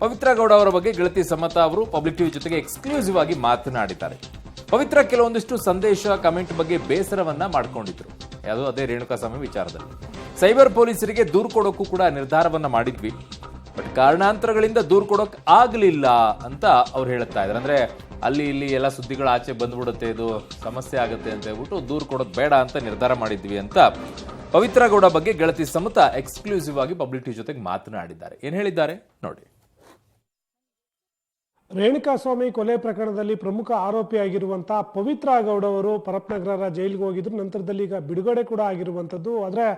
ಪವಿತ್ರ ಗೌಡ ಅವರ ಬಗ್ಗೆ ಗೆಳತಿ ಸಮತಾ ಅವರು ಪಬ್ಲಿಕ್ ಟಿವಿ ಜೊತೆಗೆ ಎಕ್ಸ್ಕ್ಲೂಸಿವ್ ಆಗಿ ಮಾತನಾಡಿದ್ದಾರೆ. ಪವಿತ್ರ ಕೆಲವೊಂದಿಷ್ಟು ಸಂದೇಶ ಕಮೆಂಟ್ ಬಗ್ಗೆ ಬೇಸರವನ್ನ ಮಾಡ್ಕೊಂಡಿದ್ರು. ಯಾವುದೋ ಅದೇ ರೇಣುಕಾಸ್ವಾಮಿ ವಿಚಾರದಲ್ಲಿ ಸೈಬರ್ ಪೊಲೀಸರಿಗೆ ದೂರು ಕೊಡೋಕ್ಕೂ ಕೂಡ ನಿರ್ಧಾರವನ್ನ ಮಾಡಿದ್ವಿ, ಬಟ್ ಕಾರಣಾಂತರಗಳಿಂದ ದೂರು ಕೊಡೋಕ್ ಆಗ್ಲಿಲ್ಲ ಅಂತ ಅವ್ರು ಹೇಳ್ತಾ ಇದ್ದಾರೆ. ಅಂದ್ರೆ ಅಲ್ಲಿ ಇಲ್ಲಿ ಎಲ್ಲ ಸುದ್ದಿಗಳು ಆಚೆ ಬಂದ್ಬಿಡುತ್ತೆ, ಇದು ಸಮಸ್ಯೆ ಆಗುತ್ತೆ ಅಂತ ಹೇಳ್ಬಿಟ್ಟು ದೂರು ಕೊಡೋದು ಬೇಡ ಅಂತ ನಿರ್ಧಾರ ಮಾಡಿದ್ವಿ ಅಂತ ಪವಿತ್ರ ಗೌಡ ಬಗ್ಗೆ ಗೆಳತಿ ಸಮತಾ ಎಕ್ಸ್ಕ್ಲೂಸಿವ್ ಆಗಿ ಪಬ್ಲಿಕ್ ಟಿವಿ ಜೊತೆಗೆ ಮಾತನಾಡಿದ್ದಾರೆ. ಏನ್ ಹೇಳಿದ್ದಾರೆ ನೋಡಿ. ರೇಣುಕಾಸ್ವಾಮಿ ಕೊಲೆ ಪ್ರಕರಣದಲ್ಲಿ ಪ್ರಮುಖ ಆರೋಪಿಯಾಗಿರುವಂತಹ ಪವಿತ್ರ ಗೌಡ ಅವರು ಪರಪ್ಪನಗರ ಜೈಲಿಗೆ ಹೋಗಿದ್ರು. ನಂತರದಲ್ಲಿ ಈಗ ಬಿಡುಗಡೆ ಕೂಡ ಆಗಿರುವಂಥದ್ದು. ಆದರೆ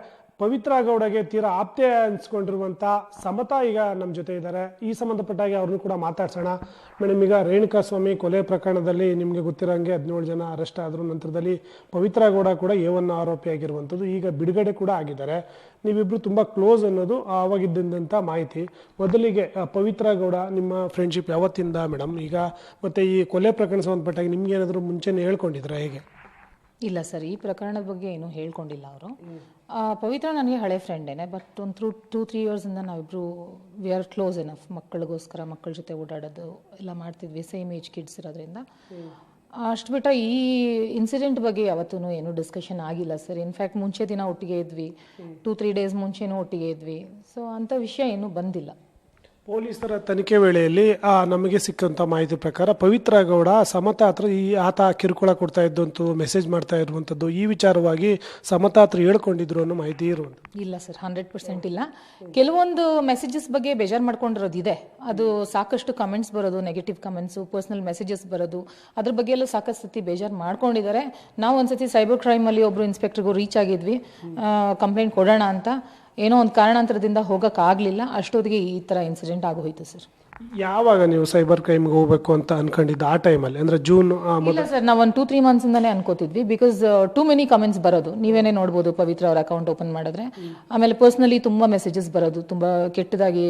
ಪವಿತ್ರ ಗೌಡಗೆ ತೀರಾ ಆಪ್ತೆ ಅನ್ಸ್ಕೊಂಡಿರುವಂಥ ಸಮತಾ ಈಗ ನಮ್ಮ ಜೊತೆ ಇದ್ದಾರೆ. ಈ ಸಂಬಂಧಪಟ್ಟಾಗಿ ಅವ್ರನ್ನೂ ಕೂಡ ಮಾತಾಡ್ಸೋಣ. ಮೇಡಮ್, ಈಗ ರೇಣುಕಾಸ್ವಾಮಿ ಕೊಲೆ ಪ್ರಕರಣದಲ್ಲಿ ನಿಮಗೆ ಗೊತ್ತಿರೋಂಗೆ 17 ಜನ ಅರೆಸ್ಟ್ ಆದರು. ನಂತರದಲ್ಲಿ ಪವಿತ್ರ ಗೌಡ ಕೂಡ A1 ಆರೋಪಿಯಾಗಿರುವಂಥದ್ದು. ಈಗ ಬಿಡುಗಡೆ ಕೂಡ ಆಗಿದ್ದಾರೆ. ನೀವಿಬ್ಬರು ತುಂಬ ಕ್ಲೋಸ್ ಅನ್ನೋದು ಆವಾಗಿದ್ದಂಥ ಮಾಹಿತಿ. ಮೊದಲಿಗೆ ಪವಿತ್ರ ಗೌಡ ನಿಮ್ಮ ಫ್ರೆಂಡ್ಶಿಪ್ ಯಾವತ್ತಿಂದ ಮೇಡಮ್? ಈಗ ಮತ್ತು ಈ ಕೊಲೆ ಪ್ರಕರಣ ಸಂಬಂಧಪಟ್ಟಾಗಿ ನಿಮ್ಗೆ ಏನಾದರೂ ಮುಂಚೆನೇ ಹೇಳ್ಕೊಂಡಿದ್ರ ಹೇಗೆ? ಇಲ್ಲ ಸರ್, ಈ ಪ್ರಕರಣದ ಬಗ್ಗೆ ಏನೂ ಹೇಳ್ಕೊಂಡಿಲ್ಲ ಅವರು. ಪವಿತ್ರ ನನಗೆ ಹಳೆ ಫ್ರೆಂಡೇನೆ, ಬಟ್ ಒಂದು 2-3 ಇಯರ್ಸಿಂದ ನಾವಿಬ್ಬರು ವಿ ಆರ್ ಕ್ಲೋಸ್ ಎನಫ್. ಮಕ್ಕಳಿಗೋಸ್ಕರ ಮಕ್ಕಳ ಜೊತೆ ಓಡಾಡೋದು ಎಲ್ಲ ಮಾಡ್ತಿದ್ವಿ, ಸೇಮ್ ಏಜ್ ಕಿಡ್ಸ್ ಇರೋದ್ರಿಂದ. ಅಷ್ಟು ಬಿಟ್ಟ ಈ ಇನ್ಸಿಡೆಂಟ್ ಬಗ್ಗೆ ಯಾವತ್ತೂ ಏನೂ ಡಿಸ್ಕಷನ್ ಆಗಿಲ್ಲ ಸರ್. ಇನ್ಫ್ಯಾಕ್ಟ್ ಮುಂಚೆ ದಿನ ಒಟ್ಟಿಗೆ ಇದ್ವಿ, 2-3 ಡೇಸ್ ಮುಂಚೆನೂ ಒಟ್ಟಿಗೆ ಇದ್ವಿ. ಸೊ ಅಂಥ ವಿಷಯ ಏನೂ ಬಂದಿಲ್ಲ. ಪೊಲೀಸರ ತನಿಖೆ ವೇಳೆಯಲ್ಲಿ ನಮಗೆ ಸಿಕ್ಕಂಥ ಮಾಹಿತಿ ಪ್ರಕಾರ ಪವಿತ್ರ ಗೌಡ ಸಮತಾ ಹತ್ರ ಆತ ಕಿರುಕುಳ ಕೊಡ್ತಾ ಇದ್ದಂತು, ಮೆಸೇಜ್ ಮಾಡ್ತಾ ಇರುವಂಥದ್ದು, ಈ ವಿಚಾರವಾಗಿ ಸಮತಾ ಹತ್ರ ಹೇಳ್ಕೊಂಡಿದ್ರು ಅನ್ನೋ ಮಾಹಿತಿ ಇರುವಂಥದ್ದು. ಇಲ್ಲ ಸರ್, 100% ಇಲ್ಲ. ಕೆಲವೊಂದು ಮೆಸೇಜಸ್ ಬಗ್ಗೆ ಬೇಜಾರು ಮಾಡ್ಕೊಂಡಿರೋದಿದೆ. ಅದು ಸಾಕಷ್ಟು ಕಮೆಂಟ್ಸ್ ಬರೋದು, ನೆಗೆಟಿವ್ ಕಮೆಂಟ್ಸು, ಪರ್ಸ್ನಲ್ ಮೆಸೇಜಸ್ ಬರೋದು, ಅದ್ರ ಬಗ್ಗೆ ಎಲ್ಲ ಸಾಕಷ್ಟು ಸತಿ ಬೇಜಾರು ಮಾಡ್ಕೊಂಡಿದ್ದಾರೆ. ನಾವು ಒಂದ್ಸತಿ ಸೈಬರ್ ಕ್ರೈಮಲ್ಲಿ ಒಬ್ಬರು ಇನ್ಸ್ಪೆಕ್ಟರ್ಗೂ ರೀಚ್ ಆಗಿದ್ವಿ ಕಂಪ್ಲೇಂಟ್ ಕೊಡೋಣ ಅಂತ. ಏನೋ ಒಂದು ಕಾರಣಾಂತರದಿಂದ ಹೋಗೋಕ್ಕಾಗಲಿಲ್ಲ. ಅಷ್ಟೊತ್ತಿಗೆ ಈ ಥರ ಇನ್ಸಿಡೆಂಟ್ ಆಗೋಯ್ತು ಸರ್. ಯಾವಾಗ ನೀವು ಸೈಬರ್ ಕ್ರೈಮ್ಗೆ ಹೋಗಬೇಕು ಅಂತ ಅನ್ಕೊಂಡಿದ್ದು ಆ ಟೈಮಲ್ಲಿ? ಅಂದರೆ ಜೂನ್? ಇಲ್ಲ ಸರ್, ನಾವು ಒಂದು 2-3 ಮಂತ್ಸಿಂದಲೇ ಅನ್ಕೋತಿದ್ವಿ. ಬಿಕಾಸ್ ಟೂ ಮೆನಿ ಕಮೆಂಟ್ಸ್ ಬರೋದು, ನೀವೇನೇ ನೋಡ್ಬೋದು ಪವಿತ್ರ ಅವ್ರ ಅಕೌಂಟ್ ಓಪನ್ ಮಾಡಿದ್ರೆ. ಆಮೇಲೆ ಪರ್ಸ್ನಲಿ ತುಂಬ ಮೆಸೇಜಸ್ ಬರೋದು, ತುಂಬ ಕೆಟ್ಟದಾಗಿ,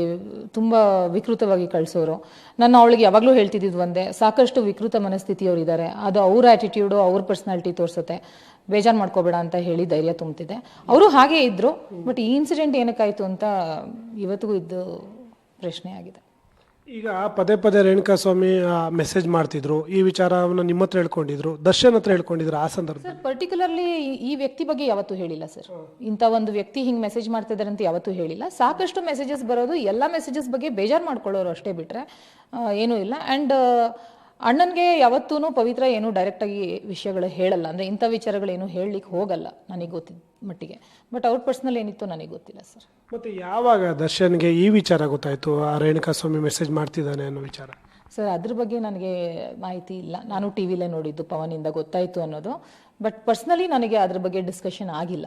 ತುಂಬ ವಿಕೃತವಾಗಿ ಕಳಿಸೋರು. ನಾನು ಅವಳಿಗೆ ಯಾವಾಗಲೂ ಹೇಳ್ತಿದ್ದು ಒಂದೇ, ಸಾಕಷ್ಟು ವಿಕೃತ ಮನಸ್ಥಿತಿಯವರು ಇದ್ದಾರೆ, ಅದು ಅವ್ರ ಆ್ಯಟಿಟ್ಯೂಡು, ಅವ್ರ ಪರ್ಸ್ನಾಲಿಟಿ ತೋರಿಸುತ್ತೆ, ಬೇಜಾರು ಮಾಡ್ಕೋಬೇಡ ಅಂತ ಹೇಳಿ ಧೈರ್ಯ ತುಂಬ್ತಿದ್ದೆ. ಅವರು ಹಾಗೇ ಇದ್ದರು. ಬಟ್ ಈ ಇನ್ಸಿಡೆಂಟ್ ಏನಕ್ಕಾಯಿತು ಅಂತ ಇವತ್ತಿಗೂ ಇದ್ದು ಪ್ರಶ್ನೆ ಆಗಿದೆ. ಈಗ ಪದೇ ಪದೇ ರೇಣುಕಾಸ್ವಾಮಿ ಮೆಸೇಜ್ ಮಾಡ್ತಿದ್ರು, ಈ ವಿಚಾರವನ್ನು ನಿಮ್ಮ ಹತ್ರ ಹೇಳ್ಕೊಂಡಿದ್ರು, ದರ್ಶನ್ ಹತ್ರ ಹೇಳ್ಕೊಂಡಿದ್ರು. ಆ ಸಂದರ್ಭ ಸರ್ ಪರ್ಟಿಕ್ಯುಲರ್ಲಿ ಈ ವ್ಯಕ್ತಿ ಬಗ್ಗೆ ಯಾವತ್ತೂ ಹೇಳಿಲ್ಲ ಸರ್. ಇಂಥ ಒಂದು ವ್ಯಕ್ತಿ ಹಿಂಗೆ ಮೆಸೇಜ್ ಮಾಡ್ತಿದ್ದಾರೆ ಅಂತ ಯಾವತ್ತೂ ಹೇಳಿಲ್ಲ. ಸಾಕಷ್ಟು ಮೆಸೇಜಸ್ ಬರೋದು, ಎಲ್ಲ ಮೆಸೇಜಸ್ ಬಗ್ಗೆ ಬೇಜಾರು ಮಾಡ್ಕೊಳ್ಳೋರು ಅಷ್ಟೇ ಬಿಟ್ಟರೆ ಏನೂ ಇಲ್ಲ. ಆ್ಯಂಡ್ ಅಣ್ಣನಿಗೆ ಯಾವತ್ತೂ ಪವಿತ್ರ ಏನು ಡೈರೆಕ್ಟಾಗಿ ವಿಷಯಗಳು ಹೇಳಲ್ಲ, ಅಂದರೆ ಇಂಥ ವಿಚಾರಗಳೇನು ಹೇಳಲಿಕ್ಕೆ ಹೋಗಲ್ಲ ನನಗೆ ಗೊತ್ತಿದ್ದ ಮಟ್ಟಿಗೆ. ಬಟ್ ಅವ್ರ ಪರ್ಸ್ನಲ್ ಏನಿತ್ತು ನನಗೆ ಗೊತ್ತಿಲ್ಲ ಸರ್. ಮತ್ತು ಯಾವಾಗ ದರ್ಶನ್ಗೆ ಈ ವಿಚಾರ ಗೊತ್ತಾಯಿತು, ಆ ರೇಣುಕಾಸ್ವಾಮಿ ಮೆಸೇಜ್ ಮಾಡ್ತಿದ್ದಾನೆ ಅನ್ನೋ ವಿಚಾರ? ಸರ್ ಅದ್ರ ಬಗ್ಗೆ ನನಗೆ ಮಾಹಿತಿ ಇಲ್ಲ. ನಾನು ಟಿ ವಿಲೇ ನೋಡಿದ್ದು, ಪವನಿಂದ ಗೊತ್ತಾಯಿತು ಅನ್ನೋದು. ಬಟ್ ಪರ್ಸ್ನಲಿ ನನಗೆ ಅದ್ರ ಬಗ್ಗೆ ಡಿಸ್ಕಷನ್ ಆಗಿಲ್ಲ.